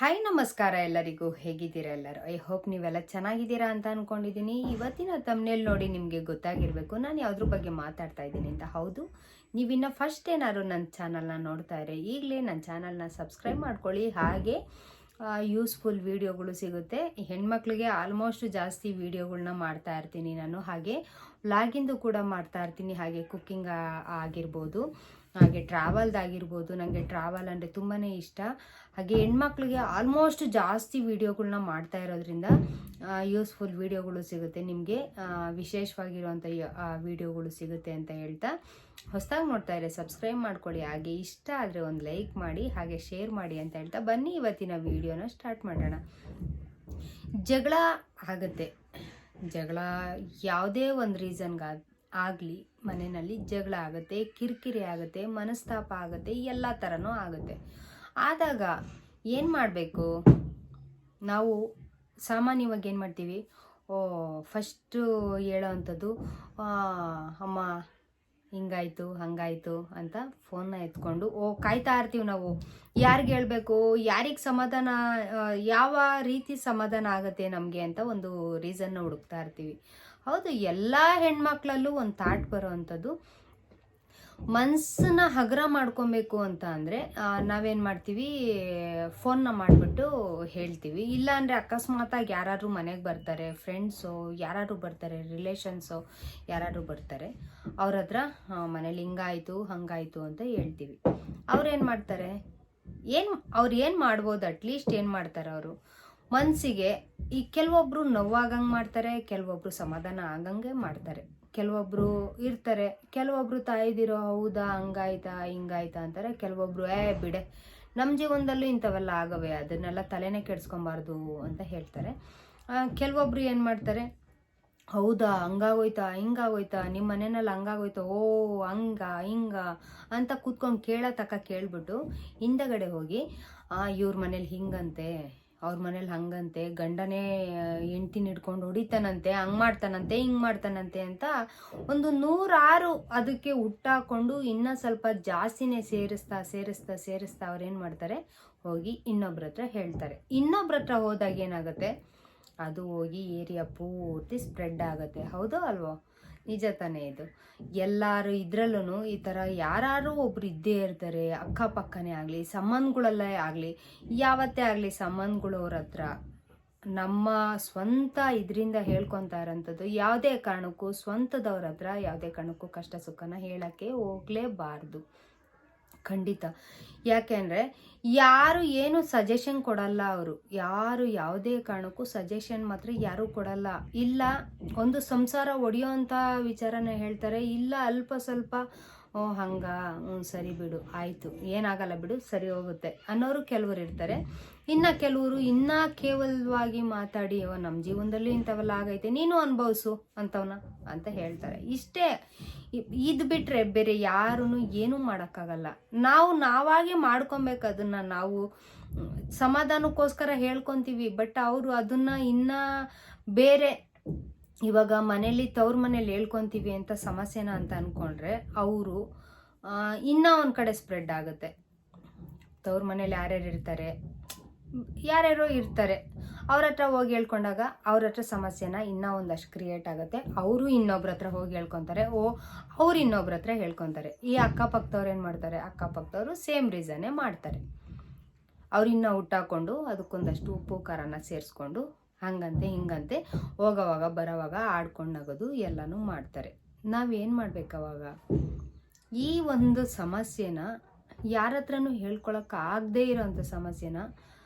Hi ನಮಸ್ಕಾರ ಎಲ್ಲರಿಗೂ. ಹೇಗಿದ್ದೀರಾ ಎಲ್ಲರೂ? ಐ ಹೋಪ್ ನೀವೆಲ್ಲ ಚೆನ್ನಾಗಿದ್ದೀರಾ ಅಂತ ಅಂದ್ಕೊಂಡಿದ್ದೀನಿ. ಇವತ್ತಿನ ತಮ್ನೇಲ್ ನೋಡಿ ನಿಮಗೆ ಗೊತ್ತಾಗಿರಬೇಕು ನಾನು ಯಾವುದ್ರ ಬಗ್ಗೆ ಮಾತಾಡ್ತಾ ಇದ್ದೀನಿ ಅಂತ. ಹೌದು, ನೀವಿನ್ನು ಫಸ್ಟ್ ಏನಾದ್ರು ನನ್ನ ಚಾನಲ್ನ ನೋಡ್ತಾ ಇದ್ರೆ ಈಗಲೇ ನನ್ನ ಚಾನಲ್ನ ಸಬ್ಸ್ಕ್ರೈಬ್ ಮಾಡ್ಕೊಳ್ಳಿ. ಹಾಗೆ ಯೂಸ್ಫುಲ್ ವೀಡಿಯೋಗಳು ಸಿಗುತ್ತೆ. ಹೆಣ್ಮಕ್ಳಿಗೆ ಆಲ್ಮೋಸ್ಟ್ ಜಾಸ್ತಿ ವೀಡಿಯೋಗಳನ್ನ ಮಾಡ್ತಾ ಇರ್ತೀನಿ ನಾನು. ಹಾಗೆ ವ್ಲಾಗಿಂದು ಕೂಡ ಮಾಡ್ತಾ ಇರ್ತೀನಿ. ಹಾಗೆ ಕುಕ್ಕಿಂಗ್ ಆಗಿರ್ಬೋದು, ಹಾಗೆ ಟ್ರಾವೆಲ್ದಾಗಿರ್ಬೋದು. ನನಗೆ ಟ್ರಾವೆಲ್ ಅಂದರೆ ತುಂಬಾ ಇಷ್ಟ. ಹಾಗೆ ಹೆಣ್ಮಕ್ಳಿಗೆ ಆಲ್ಮೋಸ್ಟ್ ಜಾಸ್ತಿ ವೀಡಿಯೋಗಳನ್ನ ಮಾಡ್ತಾ ಇರೋದ್ರಿಂದ ಯೂಸ್ಫುಲ್ ವೀಡಿಯೋಗಳು ಸಿಗುತ್ತೆ ನಿಮಗೆ, ವಿಶೇಷವಾಗಿರುವಂಥ ವೀಡಿಯೋಗಳು ಸಿಗುತ್ತೆ ಅಂತ ಹೇಳ್ತಾ, ಹೊಸದಾಗಿ ನೋಡ್ತಾ ಇದ್ರೆ ಸಬ್ಸ್ಕ್ರೈಬ್ ಮಾಡ್ಕೊಳ್ಳಿ. ಹಾಗೆ ಇಷ್ಟ ಆದರೆ ಒಂದು ಲೈಕ್ ಮಾಡಿ, ಹಾಗೆ ಶೇರ್ ಮಾಡಿ ಅಂತ ಹೇಳ್ತಾ ಬನ್ನಿ ಇವತ್ತಿನ ವೀಡಿಯೋನ ಸ್ಟಾರ್ಟ್ ಮಾಡೋಣ. ಜಗಳ ಆಗುತ್ತೆ. ಜಗಳ ಯಾವುದೇ ಒಂದು ಆಗಲಿ ಮನೆಯಲ್ಲಿ ಜಗಳ ಆಗುತ್ತೆ, ಕಿರಿಕಿರಿ ಆಗುತ್ತೆ, ಮನಸ್ತಾಪ ಆಗುತ್ತೆ, ಎಲ್ಲ ಥರನೂ ಆಗುತ್ತೆ. ಆದಾಗ ಏನು ಮಾಡಬೇಕು ನಾವು? ಸಾಮಾನ್ಯವಾಗಿ ಏನು ಮಾಡ್ತೀವಿ, ಫಸ್ಟು ಹೇಳೋ ಅಂಥದ್ದು ಅಮ್ಮ ಹಿಂಗಾಯ್ತು ಹಂಗಾಯ್ತು ಅಂತ ಫೋನ್ನ ಎತ್ಕೊಂಡು ಕಾಯ್ತಾ ಇರ್ತೀವಿ ನಾವು. ಯಾರಿಗೆ ಹೇಳಬೇಕು, ಯಾರಿಗೆ ಸಮಾಧಾನ, ಯಾವ ರೀತಿ ಸಮಾಧಾನ ಆಗುತ್ತೆ ನಮಗೆ ಅಂತ ಒಂದು ರೀಸನ್ನ ಹುಡುಕ್ತಾ ಇರ್ತೀವಿ. ಹೌದು, ಎಲ್ಲ ಹೆಣ್ಮಕ್ಳಲ್ಲೂ ಒಂದು ಥಾಟ್ ಬರೋ ಅಂಥದ್ದು, ಮನಸ್ಸನ್ನ ಹಗುರ ಮಾಡ್ಕೊಬೇಕು ಅಂತ ಅಂದರೆ ನಾವೇನು ಮಾಡ್ತೀವಿ, ಫೋನ್ನ ಮಾಡಿಬಿಟ್ಟು ಹೇಳ್ತೀವಿ. ಇಲ್ಲಾಂದರೆ ಅಕಸ್ಮಾತಾಗಿ ಯಾರಾದ್ರೂ ಮನೆಗೆ ಬರ್ತಾರೆ, ಫ್ರೆಂಡ್ಸು ಯಾರಾದ್ರೂ ಬರ್ತಾರೆ, ರಿಲೇಷನ್ಸು ಯಾರಾದ್ರೂ ಬರ್ತಾರೆ, ಅವ್ರ ಹತ್ರ ಮನೇಲಿ ಹಿಂಗಾಯ್ತು ಹಂಗಾಯ್ತು ಅಂತ ಹೇಳ್ತೀವಿ. ಅವ್ರೇನು ಮಾಡ್ತಾರೆ, ಅವ್ರು ಏನು ಮಾಡ್ಬೋದು, ಅಟ್ಲೀಸ್ಟ್ ಏನು ಮಾಡ್ತಾರೆ ಅವರು ಮನಸ್ಸಿಗೆ, ಈ ಕೆಲವೊಬ್ಬರು ನೋವಾಗಂಗೆ ಮಾಡ್ತಾರೆ, ಕೆಲವೊಬ್ಬರು ಸಮಾಧಾನ ಆಗಂಗೆ ಮಾಡ್ತಾರೆ. ಕೆಲವೊಬ್ಬರು ಇರ್ತಾರೆ, ಕೆಲವೊಬ್ಬರು ತಾಯಿದಿರೋ ಹೌದಾ ಹಂಗಾಯ್ತಾ ಹಿಂಗಾಯ್ತಾ ಅಂತಾರೆ. ಕೆಲವೊಬ್ಬರು ಬಿಡೆ, ನಮ್ಮ ಜೀವನದಲ್ಲೂ ಇಂಥವೆಲ್ಲ ಆಗವೆ, ಅದನ್ನೆಲ್ಲ ತಲೆನೇ ಕೆಡಿಸ್ಕೊಬಾರ್ದು ಅಂತ ಹೇಳ್ತಾರೆ. ಕೆಲವೊಬ್ರು ಏನು ಮಾಡ್ತಾರೆ, ಹೌದಾ ಹಂಗಾಗೋಯ್ತಾ ಹಿಂಗಾಗೋಯ್ತಾ, ನಿಮ್ಮ ಮನೆಯಲ್ಲಿ ಹಂಗಾಗೋಯ್ತಾ, ಹಂಗ ಹಿಂಗ ಅಂತ ಕೂತ್ಕೊಂಡು ಕೇಳ್ಬಿಟ್ಟು ಹಿಂದಗಡೆ ಹೋಗಿ ಇವ್ರ ಮನೇಲಿ ಹಿಂಗಂತೆ, ಅವ್ರ ಮನೇಲಿ ಹಂಗಂತೆ, ಗಂಡನೇ ಹೆಂಡ್ತಿನ ಹಿಡ್ಕೊಂಡು ಹೊಡಿತಾನಂತೆ, ಹಂಗೆ ಮಾಡ್ತಾನಂತೆ ಹಿಂಗೆ ಮಾಡ್ತಾನಂತೆ ಅಂತ ಒಂದು 106 ಅದಕ್ಕೆ ಹುಟ್ಟಾಕೊಂಡು ಇನ್ನೂ ಸ್ವಲ್ಪ ಜಾಸ್ತಿನೇ ಸೇರಿಸ್ತಾ ಅವ್ರೇನು ಮಾಡ್ತಾರೆ, ಹೋಗಿ ಇನ್ನೊಬ್ರ ಹತ್ರ ಹೇಳ್ತಾರೆ. ಇನ್ನೊಬ್ರ ಹತ್ರ ಹೋದಾಗ ಏನಾಗುತ್ತೆ, ಅದು ಹೋಗಿ ಏರಿಯಾ ಪೂರ್ತಿ ಸ್ಪ್ರೆಡ್ ಆಗುತ್ತೆ. ಹೌದೋ ಅಲ್ವೋ? ನಿಜ ತಾನೇ ಇದು. ಎಲ್ಲರೂ ಇದರಲ್ಲೂ ಈ ಥರ ಯಾರು ಒಬ್ರು ಇದ್ದೇ ಇರ್ತಾರೆ, ಅಕ್ಕಪಕ್ಕನೇ ಆಗಲಿ, ಸಂಬಂಧಗಳಲ್ಲೇ ಆಗಲಿ, ಯಾವತ್ತೇ ಆಗಲಿ ಸಂಬಂಧಗಳವ್ರ ಹತ್ರ ನಮ್ಮ ಸ್ವಂತ ಇದರಿಂದ ಹೇಳ್ಕೊತಾ ಇರೋಂಥದ್ದು ಯಾವುದೇ ಕಾರಣಕ್ಕೂ, ಸ್ವಂತದವ್ರ ಹತ್ರ ಯಾವುದೇ ಕಾರಣಕ್ಕೂ ಕಷ್ಟ ಸುಖನ ಹೇಳೋಕ್ಕೆ ಹೋಗಲೇಬಾರ್ದು. ಖಂಡಿತ. ಯಾಕೆಂದರೆ ಯಾರು ಏನು ಸಜೆಷನ್ ಕೊಡಲ್ಲ, ಅವರು ಯಾರು ಯಾವುದೇ ಕಾರಣಕ್ಕೂ ಸಜೆಷನ್ ಮಾತ್ರ ಯಾರೂ ಕೊಡಲ್ಲ. ಇಲ್ಲ ಒಂದು ಸಂಸಾರ ಒಡೆಯೋ ಅಂಥ ವಿಚಾರನ ಹೇಳ್ತಾರೆ, ಇಲ್ಲ ಅಲ್ಪ ಸ್ವಲ್ಪ ಹಂಗ ಸರಿ ಬಿಡು ಆಯಿತು ಏನಾಗಲ್ಲ ಬಿಡು ಸರಿ ಹೋಗುತ್ತೆ ಅನ್ನೋರು ಕೆಲವರು ಇರ್ತಾರೆ. ಇನ್ನು ಕೆಲವರು ಇನ್ನೂ ಕೇವಲವಾಗಿ ಮಾತಾಡಿ ನಮ್ಮ ಜೀವನದಲ್ಲಿ ಇಂಥವೆಲ್ಲ ಆಗೈತೆ ನೀನು ಅನುಭವಿಸು ಅಂತವನ ಅಂತ ಹೇಳ್ತಾರೆ. ಇಷ್ಟೇ. ಇದು ಬಿಟ್ಟರೆ ಬೇರೆ ಯಾರೂ ಏನೂ ಮಾಡೋಕ್ಕಾಗಲ್ಲ. ನಾವಾಗೆ ಮಾಡ್ಕೊಬೇಕು ಅದನ್ನು. ನಾವು ಸಮಾಧಾನಕ್ಕೋಸ್ಕರ ಹೇಳ್ಕೊತೀವಿ, ಬಟ್ ಅವರು ಅದನ್ನು ಇನ್ನೂ ಬೇರೆ, ಇವಾಗ ಮನೇಲಿ ತವ್ರ ಮನೇಲಿ ಹೇಳ್ಕೊತೀವಿ ಅಂತ ಸಮಸ್ಯೆನ ಅಂತ ಅಂದ್ಕೊಂಡ್ರೆ ಅವರು ಇನ್ನೂ ಒಂದು ಕಡೆ ಸ್ಪ್ರೆಡ್ ಆಗುತ್ತೆ. ತವ್ರ ಮನೇಲಿ ಯಾರ್ಯಾರೋ ಇರ್ತಾರೆ, ಅವ್ರ ಹತ್ರ ಹೋಗಿ ಹೇಳ್ಕೊಂಡಾಗ ಅವ್ರ ಹತ್ರ ಸಮಸ್ಯೆನ ಇನ್ನೂ ಒಂದಷ್ಟು ಕ್ರಿಯೇಟ್ ಆಗುತ್ತೆ. ಅವರು ಇನ್ನೊಬ್ರ ಹತ್ರ ಹೋಗಿ ಹೇಳ್ಕೊತಾರೆ, ಅವ್ರು ಇನ್ನೊಬ್ರ ಹತ್ರ ಹೇಳ್ಕೊತಾರೆ. ಈ ಅಕ್ಕಪಕ್ಕದವ್ರು ಏನು ಮಾಡ್ತಾರೆ, ಅಕ್ಕಪಕ್ಕದವರು ಸೇಮ್ ರೀಸನ್ನೇ ಮಾಡ್ತಾರೆ. ಅವ್ರು ಇನ್ನೂ ಹುಟ್ಟಾಕೊಂಡು ಅದಕ್ಕೊಂದಷ್ಟು ಉಪ್ಪು ಖಾರನ ಸೇರಿಸ್ಕೊಂಡು ಹಂಗಂತೆ ಹಿಂಗಂತೆ ಹೋಗೋವಾಗ ಬರೋವಾಗ ಆಡ್ಕೊಂಡು ನಗೋದು ಎಲ್ಲನೂ ಮಾಡ್ತಾರೆ. ನಾವೇನು ಮಾಡ್ಬೇಕು ಅವಾಗ? ಈ ಒಂದು ಸಮಸ್ಯೆನ ಯಾರ ಹತ್ರನೂ ಹೇಳ್ಕೊಳಕ್ಕಾಗದೇ ಇರೋವಂಥ ಸಮಸ್ಯೆನ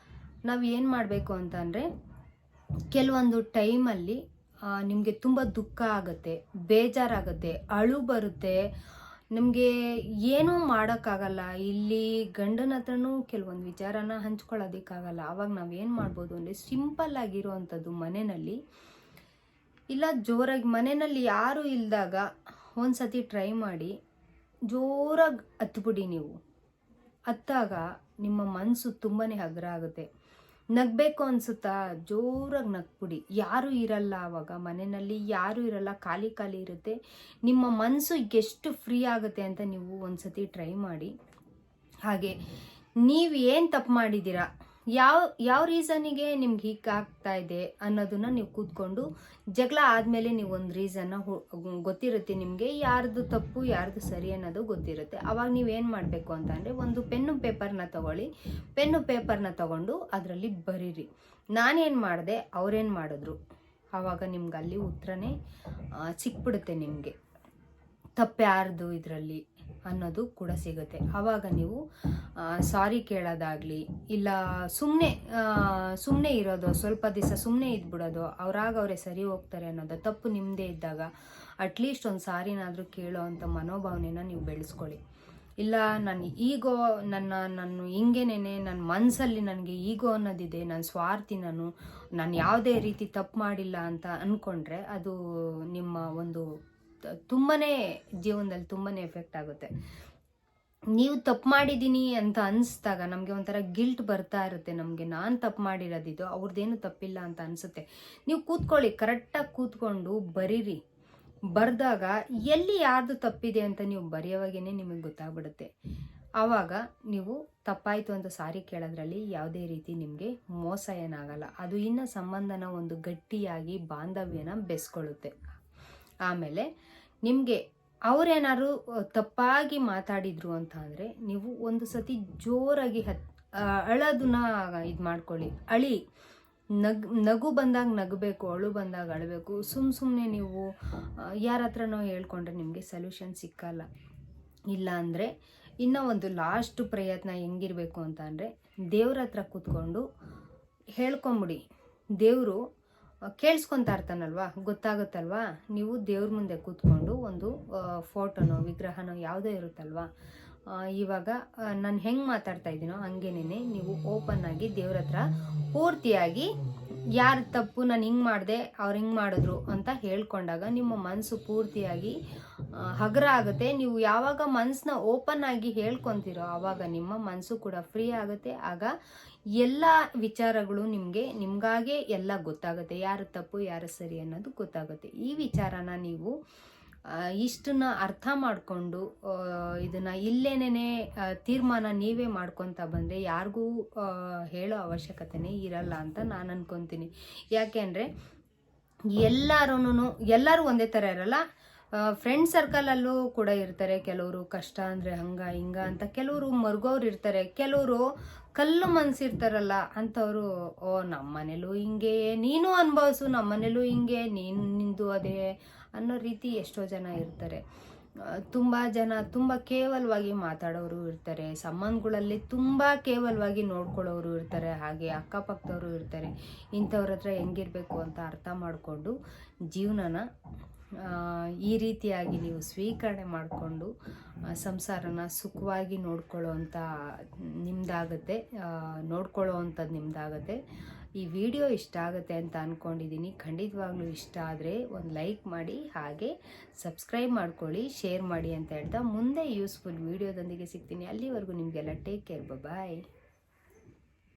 ನಾವು ಏನು ಮಾಡಬೇಕು ಅಂತಂದರೆ, ಕೆಲವೊಂದು ಟೈಮಲ್ಲಿ ನಿಮಗೆ ತುಂಬ ದುಃಖ ಆಗುತ್ತೆ, ಬೇಜಾರಾಗುತ್ತೆ, ಅಳು ಬರುತ್ತೆ, ನಿಮಗೆ ಏನೂ ಮಾಡೋಕ್ಕಾಗಲ್ಲ. ಇಲ್ಲಿ ಗಂಡನ ಹತ್ರನೂ ಕೆಲವೊಂದು ವಿಚಾರನ ಹಂಚ್ಕೊಳ್ಳೋದಕ್ಕಾಗಲ್ಲ. ಆವಾಗ ನಾವೇನು ಮಾಡ್ಬೋದು ಅಂದರೆ, ಸಿಂಪಲ್ ಆಗಿರುವಂಥದ್ದು ಮನೆಯಲ್ಲಿ ಇಲ್ಲ ಜೋರಾಗಿ ಮನೆಯಲ್ಲಿ ಯಾರೂ ಇಲ್ಲದಾಗ ಒಂದು ಸತಿ ಟ್ರೈ ಮಾಡಿ, ಜೋರಾಗಿ ಹತ್ಬಿಡಿ. ನೀವು ಹತ್ತಾಗ ನಿಮ್ಮ ಮನಸ್ಸು ತುಂಬಾ ಹಗುರ ಆಗುತ್ತೆ. ನಗಬೇಕು ಅನಿಸುತ್ತಾ, ಜೋರಾಗಿ ನಗ್ಬಿಡಿ. ಯಾರೂ ಇರಲ್ಲ ಆವಾಗ ಮನೆಯಲ್ಲಿ, ಯಾರೂ ಇರಲ್ಲ, ಖಾಲಿ ಇರುತ್ತೆ. ನಿಮ್ಮ ಮನಸ್ಸು ಎಷ್ಟು ಫ್ರೀ ಆಗುತ್ತೆ ಅಂತ ನೀವು ಒಂದು ಸತಿ ಟ್ರೈ ಮಾಡಿ. ಹಾಗೆ ನೀವು ಏನು ತಪ್ಪು ಮಾಡಿದ್ದೀರಾ, ಯಾವ ಯಾವ ರೀಸನಿಗೆ ನಿಮ್ಗೆ ಹೀಗೆ ಆಗ್ತಾ ಇದೆ ಅನ್ನೋದನ್ನ ನೀವು ಕೂತ್ಕೊಂಡು ಜಗಳ ಆದಮೇಲೆ ನೀವು ಒಂದು ರೀಸನ್ನ ಗೊತ್ತಿರುತ್ತೆ ನಿಮಗೆ, ಯಾರ್ದು ತಪ್ಪು ಯಾರ್ದು ಸರಿ ಅನ್ನೋದು ಗೊತ್ತಿರುತ್ತೆ. ಅವಾಗ ನೀವೇನು ಮಾಡಬೇಕು ಅಂತಂದರೆ, ಒಂದು ಪೆನ್ನು ಪೇಪರ್ನ ತಗೊಳ್ಳಿ. ಪೆನ್ನು ಪೇಪರ್ನ ತಗೊಂಡು ಅದರಲ್ಲಿ ಬರೀರಿ, ನಾನೇನು ಮಾಡಿದೆ ಅವ್ರೇನು ಮಾಡಿದ್ರು. ಆವಾಗ ನಿಮ್ಗೆ ಅಲ್ಲಿ ಉತ್ತರನೇ ಸಿಕ್ಬಿಡುತ್ತೆ. ನಿಮಗೆ ತಪ್ಪ್ಯಾರ್ದು ಇದರಲ್ಲಿ ಅನ್ನೋದು ಕೂಡ ಸಿಗುತ್ತೆ. ಆವಾಗ ನೀವು ಸಾರಿ ಕೇಳೋದಾಗಲಿ, ಇಲ್ಲ ಸುಮ್ಮನೆ ಇರೋದು, ಸ್ವಲ್ಪ ದಿವಸ ಸುಮ್ಮನೆ ಇದ್ಬಿಡೋದು, ಅವರೇ ಸರಿ ಹೋಗ್ತಾರೆ ಅನ್ನೋದು ತಪ್ಪು ನಿಮ್ಮದೇ ಇದ್ದಾಗ ಅಟ್ಲೀಸ್ಟ್ ಒಂದು ಸಾರಿನಾದರೂ ಕೇಳೋ ಅಂಥ ಮನೋಭಾವನೆನ ನೀವು ಬೆಳೆಸ್ಕೊಳ್ಳಿ. ಇಲ್ಲ ನಾನು ಈಗೋ ನಾನು ಹಿಂಗೇನೆ ನನ್ನ ಮನಸ್ಸಲ್ಲಿ ನನಗೆ ಈಗೋ ಅನ್ನೋದಿದೆ, ನಾನು ಸ್ವಾರ್ಥಿ, ನಾನು ಯಾವುದೇ ರೀತಿ ತಪ್ಪು ಮಾಡಿಲ್ಲ ಅಂತ ಅಂದ್ಕೊಂಡ್ರೆ ಅದು ನಿಮ್ಮ ಒಂದು ತುಂಬಾ ಜೀವನದಲ್ಲಿ ತುಂಬಾ ಎಫೆಕ್ಟ್ ಆಗುತ್ತೆ. ನೀವು ತಪ್ಪು ಮಾಡಿದ್ದೀನಿ ಅಂತ ಅನಿಸ್ದಾಗ ನಮಗೆ ಒಂಥರ ಗಿಲ್ಟ್ ಬರ್ತಾ ಇರುತ್ತೆ. ನಮಗೆ ನಾನು ತಪ್ಪು ಮಾಡಿರೋದಿದ್ದು, ಅವ್ರದ್ದೇನು ತಪ್ಪಿಲ್ಲ ಅಂತ ಅನಿಸುತ್ತೆ. ನೀವು ಕೂತ್ಕೊಳ್ಳಿ, ಕರೆಕ್ಟಾಗಿ ಕೂತ್ಕೊಂಡು ಬರೀರಿ. ಬರೆದಾಗ ಎಲ್ಲಿ ಯಾರ್ದು ತಪ್ಪಿದೆ ಅಂತ ನೀವು ಬರೆಯೋವಾಗೇ ನಿಮಗೆ ಗೊತ್ತಾಗ್ಬಿಡುತ್ತೆ. ಆವಾಗ ನೀವು ತಪ್ಪಾಯಿತು ಅಂತ ಸಾರಿ ಕೇಳೋದ್ರಲ್ಲಿ ಯಾವುದೇ ರೀತಿ ನಿಮಗೆ ಮೋಸ ಏನಾಗಲ್ಲ. ಅದು ಇನ್ನು ಸಂಬಂಧನ ಒಂದು ಗಟ್ಟಿಯಾಗಿ ಬಾಂಧವ್ಯನ ಬೆಸ್ಕೊಳ್ಳುತ್ತೆ. ಆಮೇಲೆ ನಿಮಗೆ ಅವರೇನಾದ್ರು ತಪ್ಪಾಗಿ ಮಾತಾಡಿದ್ರು ಅಂತ ಅಂದರೆ ನೀವು ಒಂದು ಸತಿ ಜೋರಾಗಿ ಅಳೋದನ್ನ ಇದು ಮಾಡ್ಕೊಳ್ಳಿ. ನಗು ಬಂದಾಗ ನಗಬೇಕು, ಅಳು ಬಂದಾಗ ಅಳಬೇಕು. ಸುಮ್ಮನೆ ನೀವು ಯಾರ ಹತ್ರನೋ ಹೇಳ್ಕೊಂಡ್ರೆ ನಿಮಗೆ ಸೊಲ್ಯೂಷನ್ ಸಿಕ್ಕಲ್ಲ. ಇಲ್ಲ ಅಂದರೆ ಇನ್ನೂ ಒಂದು ಲಾಸ್ಟ್ ಪ್ರಯತ್ನ ಹೆಂಗಿರಬೇಕು ಅಂತ ಅಂದರೆ, ದೇವ್ರ ಹತ್ರ ಕೂತ್ಕೊಂಡು ಹೇಳ್ಕೊಂಬಿಡಿ. ದೇವರು ಕೇಳಿಸ್ಕೊತಾ ಇರ್ತಾನಲ್ವಾ, ಗೊತ್ತಾಗುತ್ತಲ್ವಾ. ನೀವು ದೇವ್ರ ಮುಂದೆ ಕೂತ್ಕೊಂಡು ಒಂದು ಫೋಟೋನೋ ವಿಗ್ರಹನೋ ಯಾವುದೋ ಇರುತ್ತಲ್ವಾ, ಇವಾಗ ನಾನು ಹೆಂಗೆ ಮಾತಾಡ್ತಾ ಇದ್ದೀನೋ ಹಂಗೇನೆ ನೀವು ಓಪನ್ ಆಗಿ ದೇವ್ರ ಹತ್ರ ಪೂರ್ತಿಯಾಗಿ ಯಾರ ತಪ್ಪು ನಾನು ಹಿಂಗೆ ಮಾಡಿದೆ ಅವ್ರು ಹಿಂಗೆ ಮಾಡಿದ್ರು ಅಂತ ಹೇಳ್ಕೊಂಡಾಗ ನಿಮ್ಮ ಮನಸ್ಸು ಪೂರ್ತಿಯಾಗಿ ಹಗುರ ಆಗುತ್ತೆ. ನೀವು ಯಾವಾಗ ಮನಸ್ಸನ್ನ ಓಪನ್ ಆಗಿ ಹೇಳ್ಕೊತೀರೋ ಆವಾಗ ನಿಮ್ಮ ಮನಸ್ಸು ಕೂಡ ಫ್ರೀ ಆಗುತ್ತೆ. ಆಗ ಎಲ್ಲ ವಿಚಾರಗಳು ನಿಮ್ಗಾಗೆ ಎಲ್ಲ ಗೊತ್ತಾಗುತ್ತೆ, ಯಾರು ತಪ್ಪು ಯಾರು ಸರಿ ಅನ್ನೋದು ಗೊತ್ತಾಗುತ್ತೆ. ಈ ವಿಚಾರನ ನೀವು ಇಷ್ಟನ್ನ ಅರ್ಥ ಮಾಡಿಕೊಂಡು ಇದನ್ನು ಇಲ್ಲೇನೇ ತೀರ್ಮಾನ ನೀವೇ ಮಾಡ್ಕೊತ ಬಂದರೆ ಯಾರಿಗೂ ಹೇಳೋ ಅವಶ್ಯಕತೆನೇ ಇರಲ್ಲ ಅಂತ ನಾನು ಅನ್ಕೊತೀನಿ. ಯಾಕೆ ಅಂದರೆ ಎಲ್ಲರೂ ಒಂದೇ ಥರ ಇರಲ್ಲ. ಫ್ರೆಂಡ್ ಸರ್ಕಲಲ್ಲೂ ಕೂಡ ಇರ್ತಾರೆ ಕೆಲವರು, ಕಷ್ಟ ಅಂದರೆ ಹಂಗ ಹಿಂಗ ಅಂತ. ಕೆಲವರು ಮರ್ಗೋರು ಇರ್ತಾರೆ, ಕೆಲವರು ಕಲ್ಲು ಮನ್ಸಿರ್ತಾರಲ್ಲ ಅಂಥವ್ರು, ನಮ್ಮ ಮನೇಲೂ ಹಿಂಗೆ, ನೀನು ಅನುಭವಿಸು, ನಮ್ಮ ಮನೇಲೂ ಹಿಂಗೆ, ನಿಂದು ಅದೇ ಅನ್ನೋ ರೀತಿ ಎಷ್ಟೋ ಜನ ಇರ್ತಾರೆ. ತುಂಬ ಜನ ತುಂಬ ಕೇವಲವಾಗಿ ಮಾತಾಡೋರು ಇರ್ತಾರೆ, ಸಂಬಂಧಗಳಲ್ಲಿ ತುಂಬ ಕೇವಲವಾಗಿ ನೋಡ್ಕೊಳ್ಳೋರು ಇರ್ತಾರೆ, ಹಾಗೆ ಅಕ್ಕಪಕ್ಕದವರು ಇರ್ತಾರೆ. ಇಂಥವ್ರ ಹತ್ರ ಹೆಂಗಿರಬೇಕು ಅಂತ ಅರ್ಥ ಮಾಡಿಕೊಂಡು ಜೀವನನ ಈ ರೀತಿಯಾಗಿ ನೀವು ಸ್ವೀಕರಣೆ ಮಾಡಿಕೊಂಡು ಸಂಸಾರನ ಸುಖವಾಗಿ ನೋಡ್ಕೊಳ್ಳೋ ಅಂಥದ್ದು ನಿಮ್ದಾಗುತ್ತೆ. ಈ ವಿಡಿಯೋ ಇಷ್ಟ ಆಗುತ್ತೆ ಅಂತ ಅಂದ್ಕೊಂಡಿದ್ದೀನಿ. ಖಂಡಿತವಾಗ್ಲೂ ಇಷ್ಟ ಆದರೆ ಒಂದು ಲೈಕ್ ಮಾಡಿ, ಹಾಗೆ ಸಬ್ಸ್ಕ್ರೈಬ್ ಮಾಡ್ಕೊಳ್ಳಿ, ಶೇರ್ ಮಾಡಿ ಅಂತ ಹೇಳ್ತಾ ಮುಂದೆ ಯೂಸ್ಫುಲ್ ವಿಡಿಯೋದೊಂದಿಗೆ ಸಿಗ್ತೀನಿ. ಅಲ್ಲಿವರೆಗೂ ನಿಮಗೆಲ್ಲ ಟೇಕ್ ಕೇರ್, ಬಾಯ್.